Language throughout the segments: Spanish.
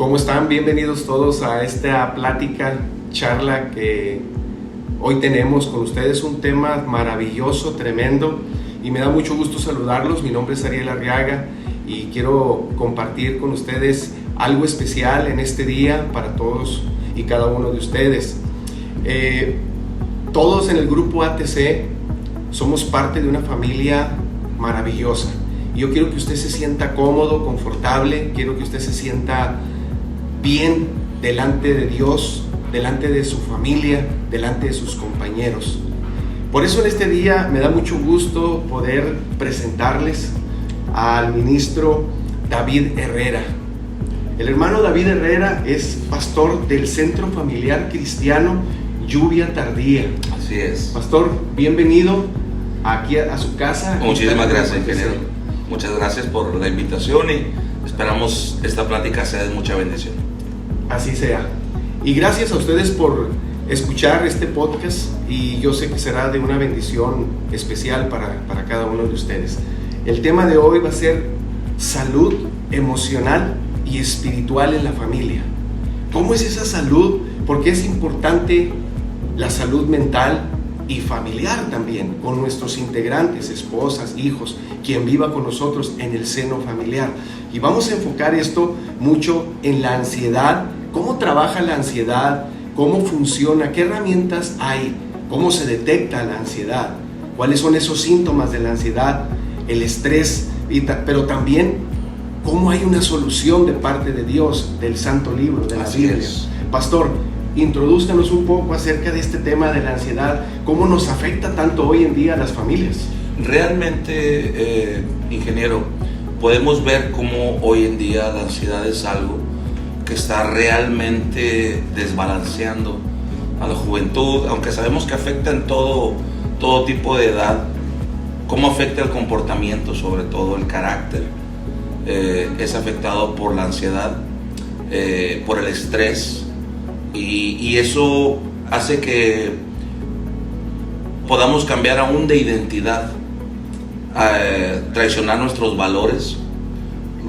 ¿Cómo están? Bienvenidos todos a esta charla que hoy tenemos con ustedes. Un tema maravilloso, tremendo, y me da mucho gusto saludarlos. Mi nombre es Ariel Arriaga y quiero compartir con ustedes algo especial en este día para todos y cada uno de ustedes. Todos en el grupo ATC somos parte de una familia maravillosa. Yo quiero que usted se sienta cómodo, confortable, quiero que usted se sienta bien delante de Dios, delante de su familia, delante de sus compañeros. Por eso en este día me da mucho gusto poder presentarles al ministro David Herrera. El hermano David Herrera es pastor del Centro Familiar Cristiano Lluvia Tardía. Así es. Pastor, bienvenido aquí a su casa. Muchísimas gracias, ingeniero. Muchas gracias por la invitación y esperamos esta plática sea de mucha bendición. Así sea. Y gracias a ustedes por escuchar este podcast, y yo sé que será de una bendición especial para cada uno de ustedes. El tema de hoy va a ser salud emocional y espiritual en la familia. ¿Cómo es esa salud? Porque es importante la salud mental y familiar también, con nuestros integrantes, esposas, hijos, quien viva con nosotros en el seno familiar. Y vamos a enfocar esto mucho en la ansiedad, cómo trabaja la ansiedad, cómo funciona, qué herramientas hay, cómo se detecta la ansiedad, cuáles son esos síntomas de la ansiedad, el estrés, pero también cómo hay una solución de parte de Dios, del Santo Libro, de la Biblia. Pastor, introdúzcanos un poco acerca de este tema de la ansiedad, cómo nos afecta tanto hoy en día a las familias. Realmente, ingeniero, podemos ver cómo hoy en día la ansiedad es algo que está realmente desbalanceando a la juventud, aunque sabemos que afecta en todo tipo de edad. Cómo afecta el comportamiento, sobre todo el carácter, es afectado por la ansiedad, por el estrés, y eso hace que podamos cambiar aún de identidad, traicionar nuestros valores.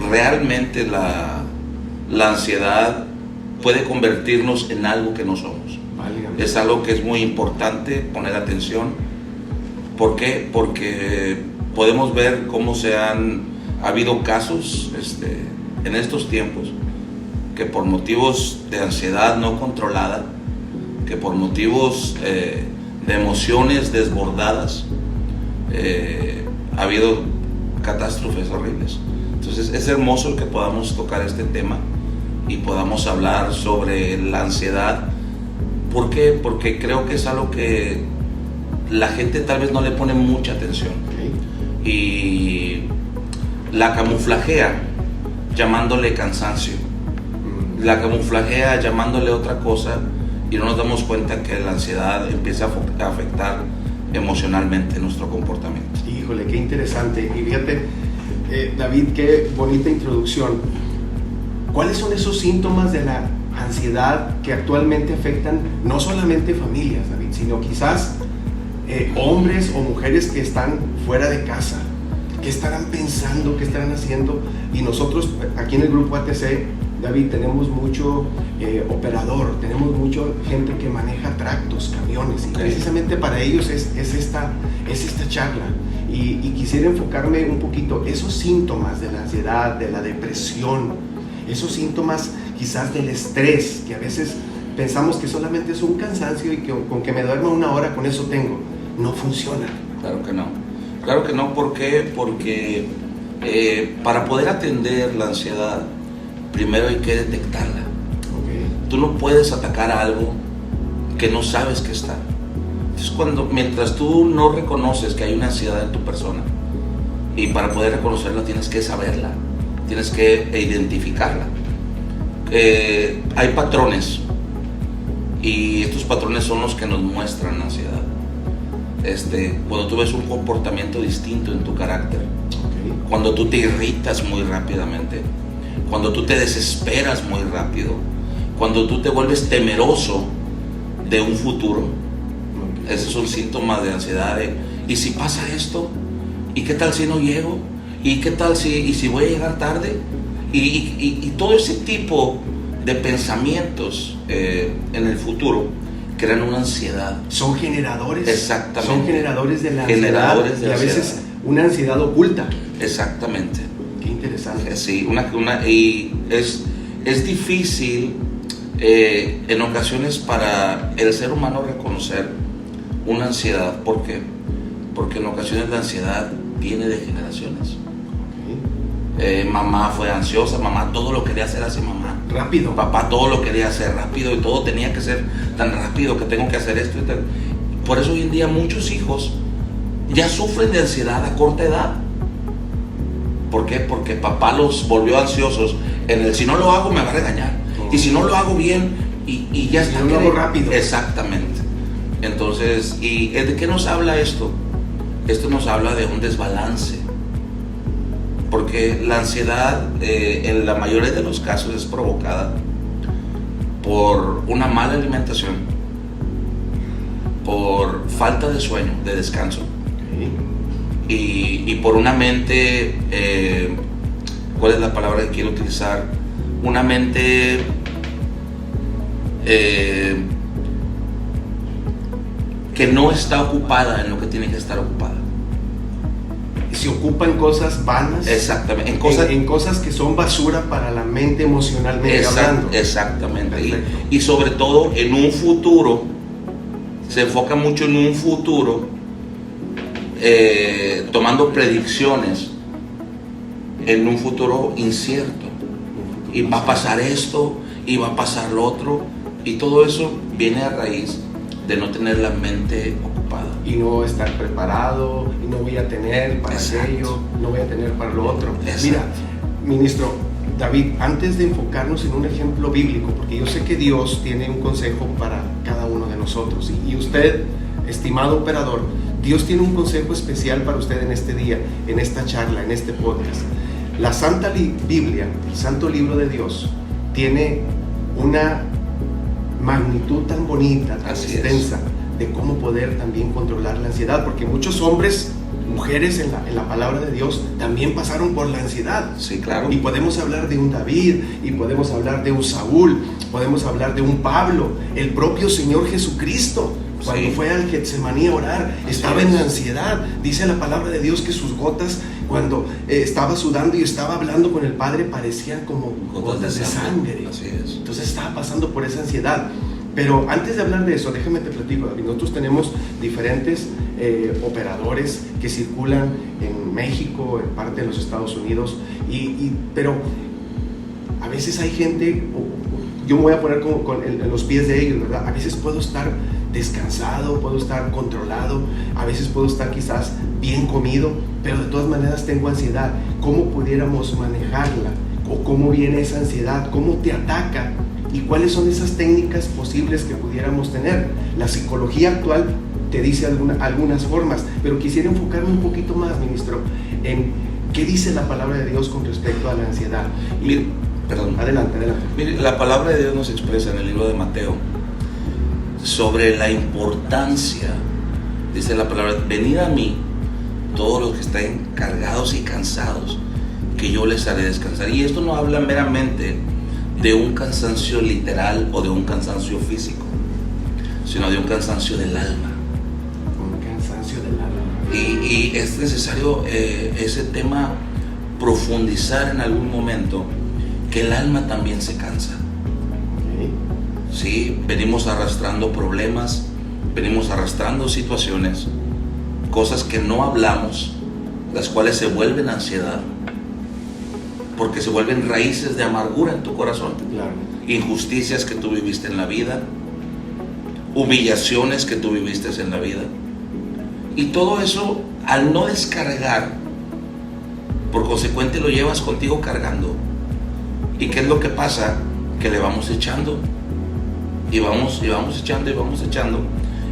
Realmente la ansiedad puede convertirnos en algo que no somos. Válgame. Es algo que es muy importante poner atención. ¿Por qué? Porque podemos ver cómo ha habido casos en estos tiempos que por motivos de ansiedad no controlada, que por motivos de emociones desbordadas, ha habido catástrofes horribles. Entonces es hermoso que podamos tocar este tema y podamos hablar sobre la ansiedad. ¿Por qué? Porque creo que es algo que la gente tal vez no le pone mucha atención, y la camuflajea llamándole cansancio, la camuflajea llamándole otra cosa, y no nos damos cuenta que la ansiedad empieza a afectar emocionalmente nuestro comportamiento. Híjole, qué interesante. Y fíjate, David, qué bonita introducción. ¿Cuáles son esos síntomas de la ansiedad que actualmente afectan no solamente familias, David, sino quizás hombres o mujeres que están fuera de casa? ¿Qué estarán pensando? ¿Qué estarán haciendo? Y nosotros aquí en el grupo ATC, David, tenemos mucho operador, tenemos mucha gente que maneja tractos, camiones, y precisamente para ellos es esta charla. Y quisiera enfocarme un poquito esos síntomas de la ansiedad, de la depresión, esos síntomas quizás del estrés, que a veces pensamos que solamente es un cansancio y que con que me duerma una hora con eso tengo. No funciona. Claro que no. Claro que no. ¿Por qué? Porque para poder atender la ansiedad, primero hay que detectarla. Tú no puedes atacar algo que no sabes que está. Entonces, mientras tú no reconoces que hay una ansiedad en tu persona, y para poder reconocerla tienes que saberla, tienes que identificarla. Hay patrones, y estos patrones son los que nos muestran la ansiedad. Cuando tú ves un comportamiento distinto en tu carácter, cuando tú te irritas muy rápidamente, cuando tú te desesperas muy rápido, cuando tú te vuelves temeroso de un futuro, esos son síntomas de ansiedad. ¿Y si pasa esto? ¿Y qué tal si no llego? ¿Y qué tal si voy a llegar tarde? Y todo ese tipo de pensamientos en el futuro crean una ansiedad. Son generadores. Exactamente. Son generadores de la Generadores ansiedad. de Y a ansiedad. veces una ansiedad oculta. Exactamente. Qué interesante. Sí, y es difícil en ocasiones para el ser humano reconocer una ansiedad. ¿Por qué? Porque en ocasiones la ansiedad viene de generaciones. Mamá fue ansiosa, mamá todo lo quería hacer así, mamá. Rápido. Papá todo lo quería hacer rápido y todo tenía que ser tan rápido que tengo que hacer esto y tal. Por eso hoy en día muchos hijos ya sufren de ansiedad a corta edad. ¿Por qué? Porque papá los volvió ansiosos en el si no lo hago me va a regañar. Y si no lo hago bien y ya está. Si no lo hago rápido. Exactamente. Entonces, ¿y de qué nos habla esto? Esto nos habla de un desbalance. Porque la ansiedad en la mayoría de los casos es provocada por una mala alimentación, por falta de sueño, de descanso, y por una mente, ¿cuál es la palabra que quiero utilizar? Una mente que no está ocupada en lo que tiene que estar ocupada. Se ocupan cosas vanas. Exactamente. En cosas que son basura para la mente emocionalmente hablando. Exactamente. Y sobre todo en un futuro, se enfoca mucho en un futuro, tomando predicciones en un futuro incierto. Y va a pasar esto, y va a pasar lo otro, y todo eso viene a raíz de no tener la mente ocupada. Y no estar preparado, y no voy a tener para aquello, no voy a tener para lo otro. Exacto. Mira, ministro David, antes de enfocarnos en un ejemplo bíblico, porque yo sé que Dios tiene un consejo para cada uno de nosotros, y usted, estimado operador, Dios tiene un consejo especial para usted en este día, en esta charla, en este podcast. La Santa Biblia, el Santo Libro de Dios, tiene una magnitud tan bonita, tan extensa, de cómo poder también controlar la ansiedad, porque muchos hombres, mujeres en la palabra de Dios también pasaron por la ansiedad. Sí, claro. Y podemos hablar de un David, y podemos hablar de un Saúl, podemos hablar de un Pablo, el propio Señor Jesucristo. Cuando fue al Getsemaní a orar, estaba en la ansiedad. Dice la palabra de Dios que sus gotas, cuando estaba sudando y estaba hablando con el Padre, parecían como gotas de sangre. Así es. Entonces estaba pasando por esa ansiedad. Pero antes de hablar de eso, déjame te platico, David. Nosotros tenemos diferentes operadores que circulan en México, en parte de los Estados Unidos, pero a veces hay gente, yo me voy a poner en los pies de ellos, ¿verdad? A veces puedo estar descansado, puedo estar controlado, a veces puedo estar quizás bien comido, pero de todas maneras tengo ansiedad. ¿Cómo pudiéramos manejarla? ¿O cómo viene esa ansiedad? ¿Cómo te ataca? ¿Y cuáles son esas técnicas posibles que pudiéramos tener? La psicología actual te dice algunas formas, pero quisiera enfocarme un poquito más, ministro, en qué dice la palabra de Dios con respecto a la ansiedad. Adelante. Mire, la palabra de Dios nos expresa en el libro de Mateo sobre la importancia, dice la palabra, venid a mí todos los que estén cargados y cansados, que yo les haré descansar. Y esto no habla meramente de un cansancio literal o de un cansancio físico, sino de un cansancio del alma. Un cansancio del alma. Y es necesario ese tema profundizar en algún momento, que el alma también se cansa. Sí, venimos arrastrando problemas, venimos arrastrando situaciones, cosas que no hablamos, las cuales se vuelven ansiedad, porque se vuelven raíces de amargura en tu corazón. Claro. Injusticias que tú viviste en la vida, humillaciones que tú viviste en la vida, y todo eso, al no descargar, por consecuente lo llevas contigo cargando. ¿Y qué es lo que pasa? Que le vamos echando y vamos echando,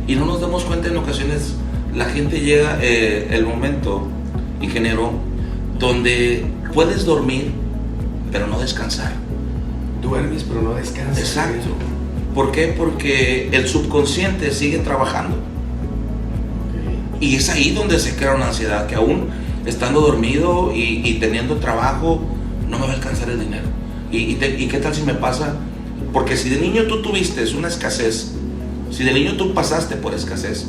y no nos damos cuenta. En ocasiones la gente llega el momento, ingeniero, donde puedes dormir pero no descansar. Duermes pero no descansas. Exacto. ¿Por qué? Porque el subconsciente sigue trabajando. Y es ahí donde se crea una ansiedad, que aún estando dormido y teniendo trabajo, no me va a alcanzar el dinero. ¿Y qué tal si me pasa Porque si de niño tú tuviste una escasez, si de niño tú pasaste por escasez,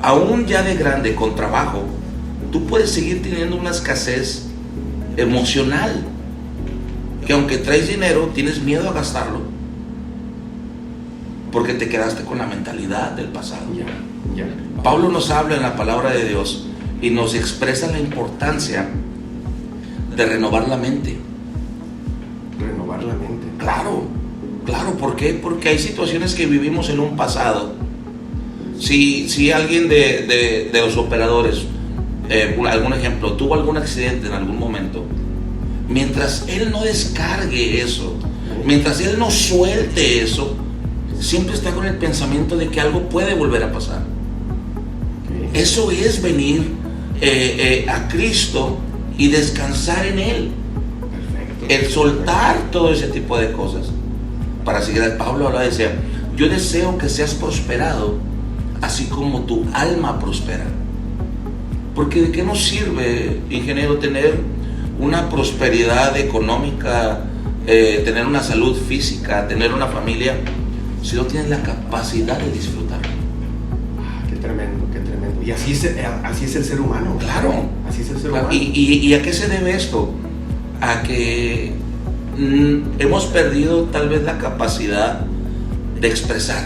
aún ya de grande con trabajo, tú puedes seguir teniendo una escasez emocional, que aunque traes dinero, tienes miedo a gastarlo, porque te quedaste con la mentalidad del pasado. Pablo nos habla en la palabra de Dios y nos expresa la importancia de renovar la mente. Renovar la mente. Claro, ¿por qué? Porque hay situaciones que vivimos en un pasado. Si alguien de los operadores, algún ejemplo, tuvo algún accidente en algún momento, mientras él no descargue eso, mientras él no suelte eso, siempre está con el pensamiento de que algo puede volver a pasar. Eso es venir a Cristo y descansar en Él. El soltar todo ese tipo de cosas. Para seguir, Pablo hablaba, decía: yo deseo que seas prosperado así como tu alma prospera. Porque ¿de qué nos sirve, ingeniero, tener una prosperidad económica, tener una salud física, tener una familia, si no tienes la capacidad de disfrutar? Qué tremendo, qué tremendo. Y así es el ser humano. Claro. Así es el ser humano. ¿Y a qué se debe esto? A que hemos perdido tal vez la capacidad de expresar.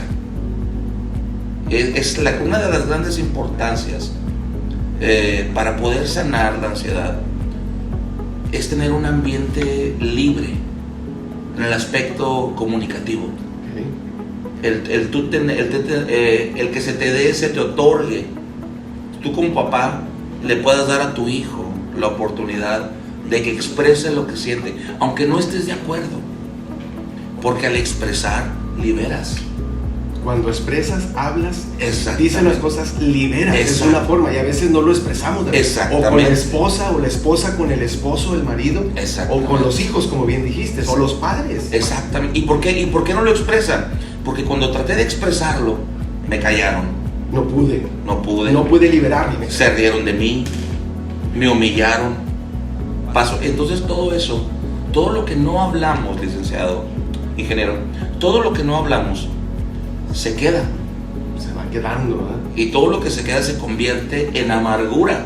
Es una de las grandes importancias para poder sanar la ansiedad, es tener un ambiente libre en el aspecto comunicativo. El que se te dé, se te otorgue. Tú como papá le puedas dar a tu hijo la oportunidad de que exprese lo que siente, aunque no estés de acuerdo, porque al expresar liberas. Cuando expresas, hablas, dices las cosas, liberas. Es una forma, y a veces no lo expresamos. O con la esposa, o la esposa con el esposo, el marido, o con los hijos, como bien dijiste, o los padres. Exactamente. ¿Y por qué no lo expresan? Porque cuando traté de expresarlo, me callaron. No pude. No pude liberarme. Se rieron de mí, me humillaron. Entonces todo eso, todo lo que no hablamos, licenciado, ingeniero, todo lo que no hablamos se queda. Se va quedando, ¿verdad? Y todo lo que se queda se convierte en amargura.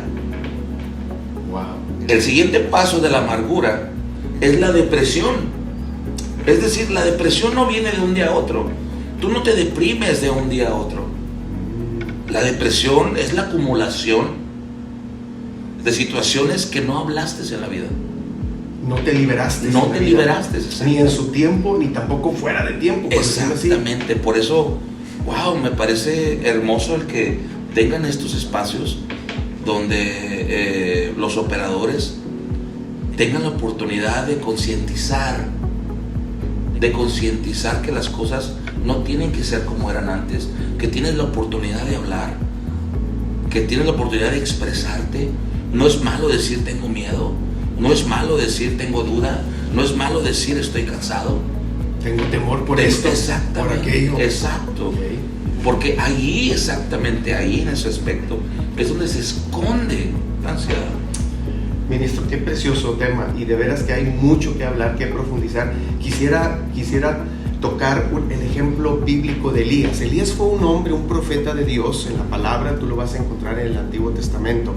Wow. El siguiente paso de la amargura es la depresión. Es decir, la depresión no viene de un día a otro. Tú no te deprimes de un día a otro. La depresión es la acumulación de situaciones que no hablaste en la vida. No te liberaste. Ni en su tiempo, ni tampoco fuera de tiempo. Exactamente. Por eso, me parece hermoso el que tengan estos espacios donde los operadores tengan la oportunidad de concientizar que las cosas no tienen que ser como eran antes, que tienes la oportunidad de hablar, que tienes la oportunidad de expresarte. No es malo decir tengo miedo, no es malo decir tengo duda, no es malo decir estoy cansado, tengo temor por esto, por aquello. Exacto. Okay. Porque ahí, exactamente ahí, en ese aspecto, es donde se esconde la ansiedad. Ministro, qué precioso tema, y de veras que hay mucho que hablar, que profundizar. Quisiera tocar el ejemplo bíblico de Elías. Elías fue un hombre, un profeta de Dios. En la palabra tú lo vas a encontrar en el Antiguo Testamento.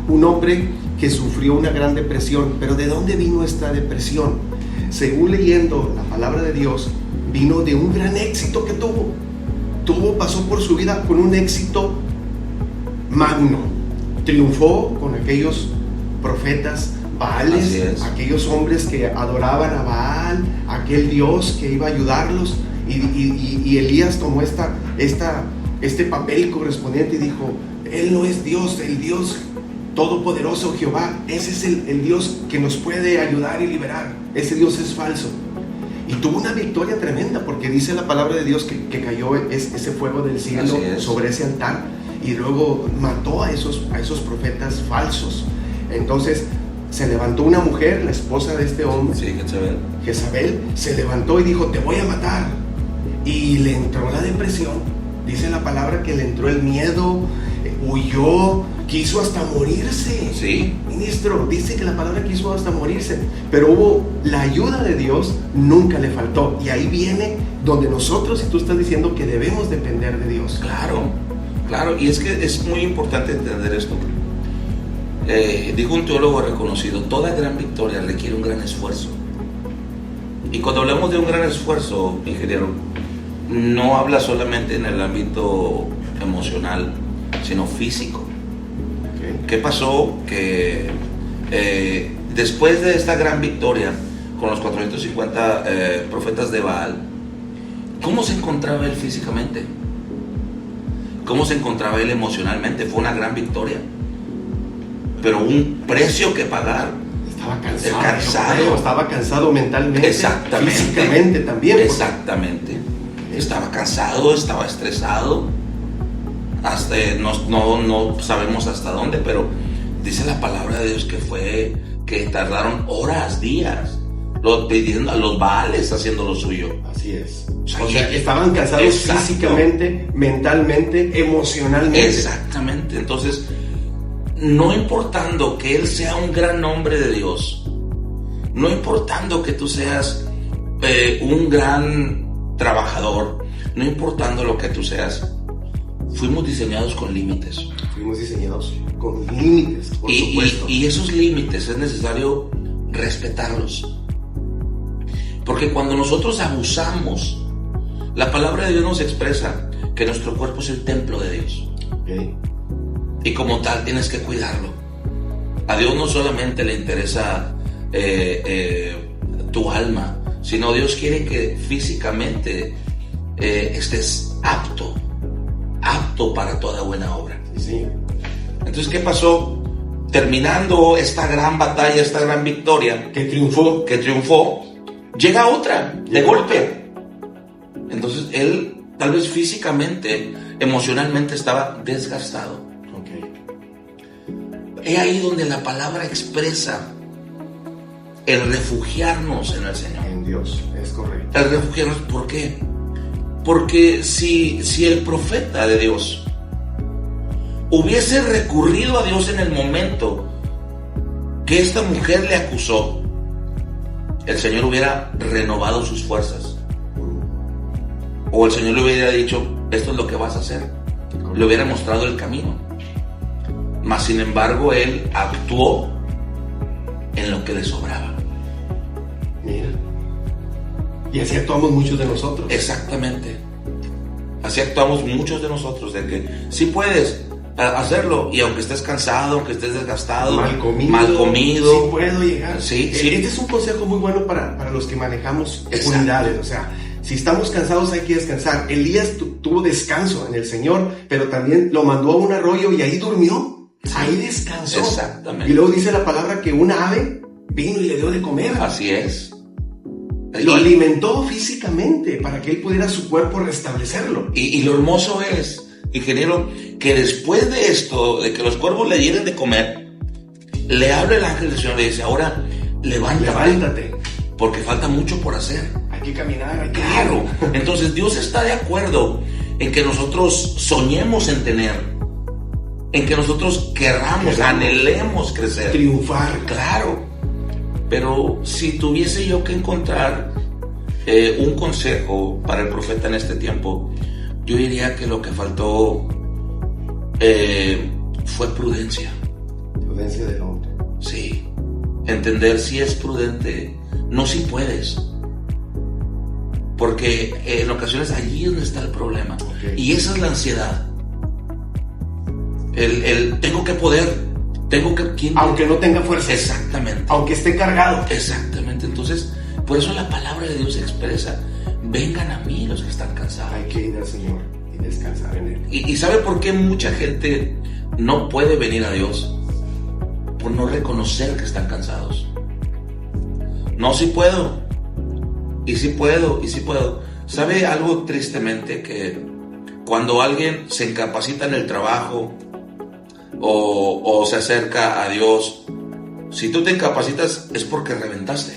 Un hombre que sufrió una gran depresión. Pero ¿de dónde vino esta depresión? Según leyendo la palabra de Dios, vino de un gran éxito que pasó por su vida con un éxito magno. Triunfó con aquellos profetas Baales, aquellos hombres que adoraban a Baal, aquel Dios que iba a ayudarlos, y Elías tomó este papel correspondiente y dijo: Él no es Dios, el Dios todopoderoso Jehová, ese es el Dios que nos puede ayudar y liberar, ese Dios es falso. Y tuvo una victoria tremenda, porque dice la palabra de Dios que cayó ese fuego del cielo sobre ese altar, y luego mató a esos profetas falsos. Entonces se levantó una mujer, la esposa de este hombre, Jezabel, se levantó y dijo: te voy a matar. Y le entró la depresión. Dice la palabra que le entró el miedo, huyó, quiso hasta morirse. Sí. Ministro, dice que la palabra quiso hasta morirse, pero hubo la ayuda de Dios, nunca le faltó. Y ahí viene donde nosotros, y tú estás diciendo que debemos depender de Dios. Claro, claro, y es que es muy importante entender esto. Dijo un teólogo reconocido: toda gran victoria requiere un gran esfuerzo. Y cuando hablamos de un gran esfuerzo, ingeniero, no habla solamente en el ámbito emocional, sino físico. Okay. ¿Qué pasó? Que después de esta gran victoria con los 450 profetas de Baal, ¿cómo se encontraba él físicamente? ¿Cómo se encontraba él emocionalmente? Fue una gran victoria, pero un precio que pagar. Estaba cansado mentalmente. Exactamente. Físicamente también. Exactamente. Estaba cansado, estaba estresado. Hasta no sabemos hasta dónde, pero dice la palabra de Dios que tardaron horas, días, pidiendo a los Baales haciendo lo suyo. Así es. O sea, estaban cansados físicamente, mentalmente, emocionalmente. Exactamente. Entonces, no importando que él sea un gran hombre de Dios, no importando que tú seas un gran trabajador, no importando lo que tú seas, fuimos diseñados con límites. Fuimos diseñados con límites, por supuesto. Y esos límites es necesario respetarlos. Porque cuando nosotros abusamos, la palabra de Dios nos expresa que nuestro cuerpo es el templo de Dios. Okay. Y como tal tienes que cuidarlo. A Dios no solamente le interesa tu alma, sino Dios quiere que físicamente estés apto para toda buena obra. Sí. Entonces, ¿qué pasó? Terminando esta gran batalla, esta gran victoria que triunfó, llega otra de golpe. Entonces él tal vez físicamente, emocionalmente estaba desgastado. Es ahí donde la palabra expresa el refugiarnos en el Señor. En Dios, es correcto. El refugiarnos, ¿por qué? Porque si el profeta de Dios hubiese recurrido a Dios en el momento que esta mujer le acusó, el Señor hubiera renovado sus fuerzas. O el Señor le hubiera dicho: esto es lo que vas a hacer. Le hubiera mostrado el camino. Mas sin embargo, él actuó en lo que le sobraba. Mira. Y así actuamos muchos de nosotros. Exactamente. Así actuamos muchos de nosotros, de que sí puedes hacerlo, y aunque estés cansado, aunque estés desgastado, mal comido, sí puedo llegar. Sí. Este es un consejo muy bueno para los que manejamos unidades. O sea, si estamos cansados hay que descansar. Elías tuvo descanso en el Señor, pero también lo mandó a un arroyo y ahí durmió. Sí. Ahí descansó. Exactamente. Y luego dice la palabra que una ave vino y le dio de comer. Así es. Lo alimentó físicamente para que él pudiera su cuerpo restablecerlo. Y lo hermoso es, ingeniero, que después de esto, de que los cuervos le dieran de comer, le habla el ángel del Señor y le dice: ahora levántate, porque falta mucho por hacer. Hay que caminar, Claro. Entonces Dios está de acuerdo en que nosotros soñemos en tener, en que nosotros querramos, anhelemos crecer, triunfar. Claro. Pero si tuviese yo que encontrar un consejo para el profeta en este tiempo, yo diría que lo que faltó fue prudencia. Prudencia del hombre. Sí. Entender si es prudente, no si puedes. Porque en ocasiones allí es donde está el problema. Okay. Y esa es la ansiedad. El tengo que poder. Aunque no tenga fuerza. Exactamente. Aunque esté cargado. Exactamente. Entonces, por eso la palabra de Dios expresa: vengan a mí los que están cansados. Hay que ir al Señor y descansar en Él. ¿Y sabe por qué mucha gente no puede venir a Dios? Por no reconocer que están cansados. No, sí puedo. Y sí puedo. Y sí puedo. ¿Sabe algo tristemente? Que cuando alguien se incapacita en el trabajo, o se acerca a Dios, si tú te incapacitas es porque reventaste.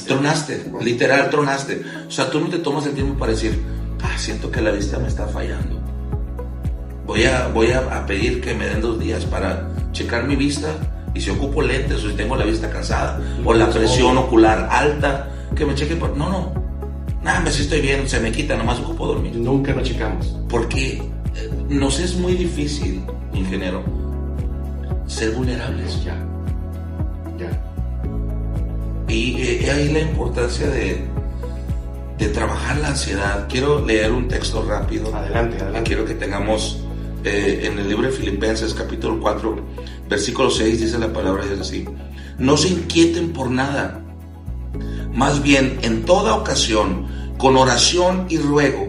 Tronaste, literal tronaste. O sea, tú no te tomas el tiempo para decir: siento que la vista me está fallando. voy a pedir que me den 2 días para checar mi vista, y si ocupo lentes o si tengo la vista cansada o la presión ocular alta, que me chequen. Nada, si estoy bien, se me quita, nomás ocupo dormir. Nunca lo checamos. Porque nos es muy difícil, ingeniero, ser vulnerables. Ya. Y ahí la importancia de trabajar la ansiedad. Quiero leer un texto rápido. Adelante. Quiero que tengamos en el libro de Filipenses, capítulo 4, versículo 6, dice la palabra de Dios así: no se inquieten por nada, más bien en toda ocasión, con oración y ruego,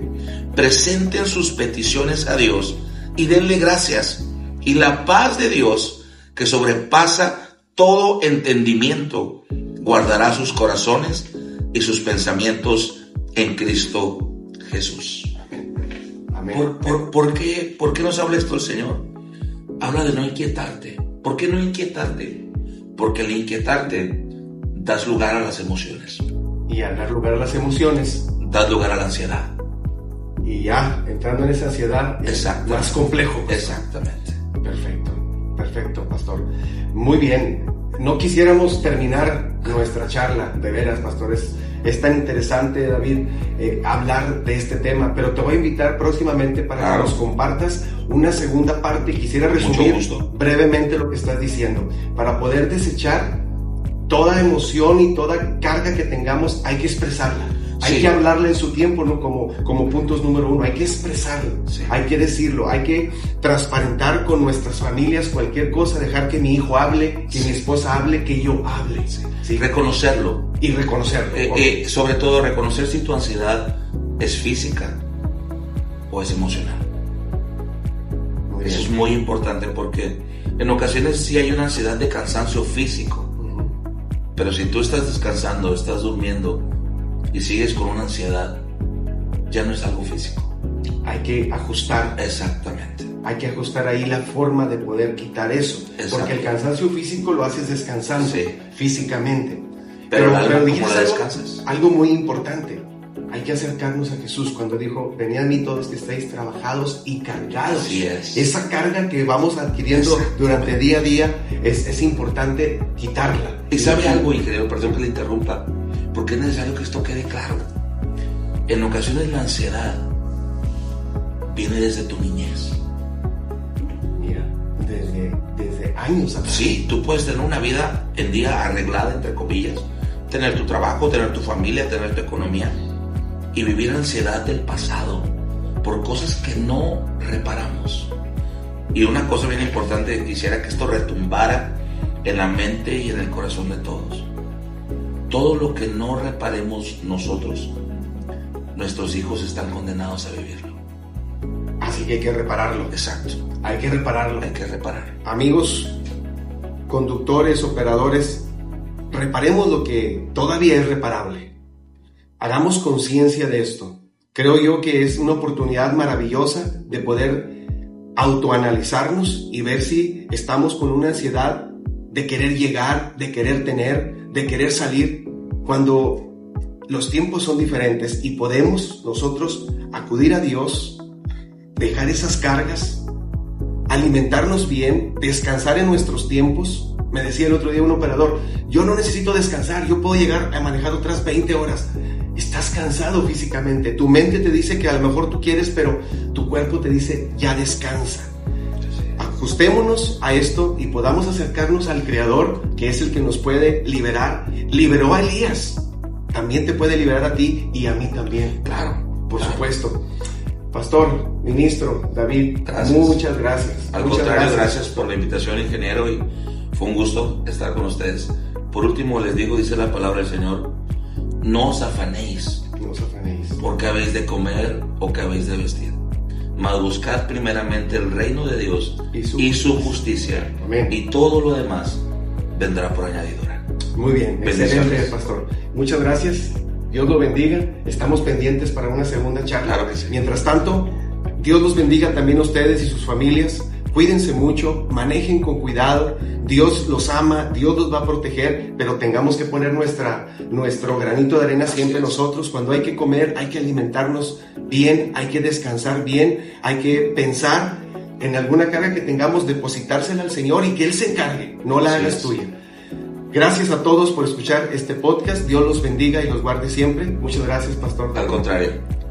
presenten sus peticiones a Dios y denle gracias, y la paz de Dios, que sobrepasa todo entendimiento, guardará sus corazones y sus pensamientos en Cristo Jesús. Amén. ¿Por qué nos habla esto el Señor? Habla de no inquietarte. ¿Por qué no inquietarte? Porque al inquietarte das lugar a las emociones. Y al dar lugar a las emociones, das lugar a la ansiedad. Y ya, entrando en esa ansiedad, es más complejo. Exactamente. Perfecto, pastor. Muy bien. No quisiéramos terminar nuestra charla, de veras, pastor. Es tan interesante, David, hablar de este tema, pero te voy a invitar próximamente para que nos compartas una segunda parte. Quisiera resumir brevemente lo que estás diciendo. Para poder desechar toda emoción y toda carga que tengamos, hay que expresarla. Hay que hablarle en su tiempo, ¿no? Como puntos número 1, hay que expresarlo, hay que decirlo, hay que transparentar con nuestras familias cualquier cosa, dejar que mi hijo hable, que mi esposa hable, que yo hable. Reconocerlo. Y reconocerlo. Sobre todo, reconocer si tu ansiedad es física o es emocional. Eso es muy importante, porque en ocasiones sí hay una ansiedad de cansancio físico, pero si tú estás descansando, estás durmiendo y sigues con una ansiedad, ya no es algo físico. Hay que ajustar. Exactamente. Hay que ajustar ahí la forma de poder quitar eso. Exacto. Porque el cansancio físico lo haces descansando físicamente. Pero ¿cómo la descansas? Algo muy importante. Hay que acercarnos a Jesús cuando dijo: venid a mí todos que estáis trabajados y cargados. Así es. Esa carga que vamos adquiriendo durante día a día es importante quitarla. ¿Y sabe algo, ingeniero? Perdón que le interrumpa, porque es necesario que esto quede claro. En ocasiones la ansiedad viene desde tu niñez. Mira, desde años atrás. Sí, tú puedes tener una vida en día arreglada, entre comillas, tener tu trabajo, tener tu familia, tener tu economía, y vivir ansiedad del pasado por cosas que no reparamos. Y una cosa bien importante, quisiera que esto retumbara en la mente y en el corazón de todos. Todo lo que no reparemos nosotros, nuestros hijos están condenados a vivirlo. Así que hay que repararlo. Exacto. Hay que repararlo. Hay que reparar. Amigos, conductores, operadores, reparemos lo que todavía es reparable. Hagamos conciencia de esto. Creo yo que es una oportunidad maravillosa de poder autoanalizarnos y ver si estamos con una ansiedad de querer llegar, de querer tener, de querer salir, cuando los tiempos son diferentes y podemos nosotros acudir a Dios, dejar esas cargas, alimentarnos bien, descansar en nuestros tiempos. Me decía el otro día un operador: yo no necesito descansar, yo puedo llegar a manejar otras 20 horas. Estás cansado físicamente, tu mente te dice que a lo mejor tú quieres, pero tu cuerpo te dice: ya descansa. Ajustémonos a esto y podamos acercarnos al Creador, que es el que nos puede liberar. Liberó a Elías, también te puede liberar a ti y a mí también. Claro, por supuesto. Pastor, ministro, David, muchas gracias. Al contrario, gracias por la invitación, ingeniero, y fue un gusto estar con ustedes. Por último, les digo, dice la palabra del Señor: no os afanéis, por qué habéis de comer o qué habéis de vestir, mas buscad primeramente el reino de Dios y su justicia. Amén. Y todo lo demás vendrá por añadidura. Muy bien, excelente, pastor. Muchas gracias. Dios lo bendiga. Estamos pendientes para una segunda charla. Claro que sí. Mientras tanto, Dios los bendiga también a ustedes y sus familias. Cuídense mucho, manejen con cuidado. Dios los ama, Dios los va a proteger, pero tengamos que poner nuestro granito de arena siempre nosotros. Cuando hay que comer, hay que alimentarnos bien, hay que descansar bien, hay que pensar en alguna carga que tengamos, depositársela al Señor y que Él se encargue, no la hagas tuya. Gracias a todos por escuchar este podcast. Dios los bendiga y los guarde siempre. Muchas gracias, pastor. Al contrario.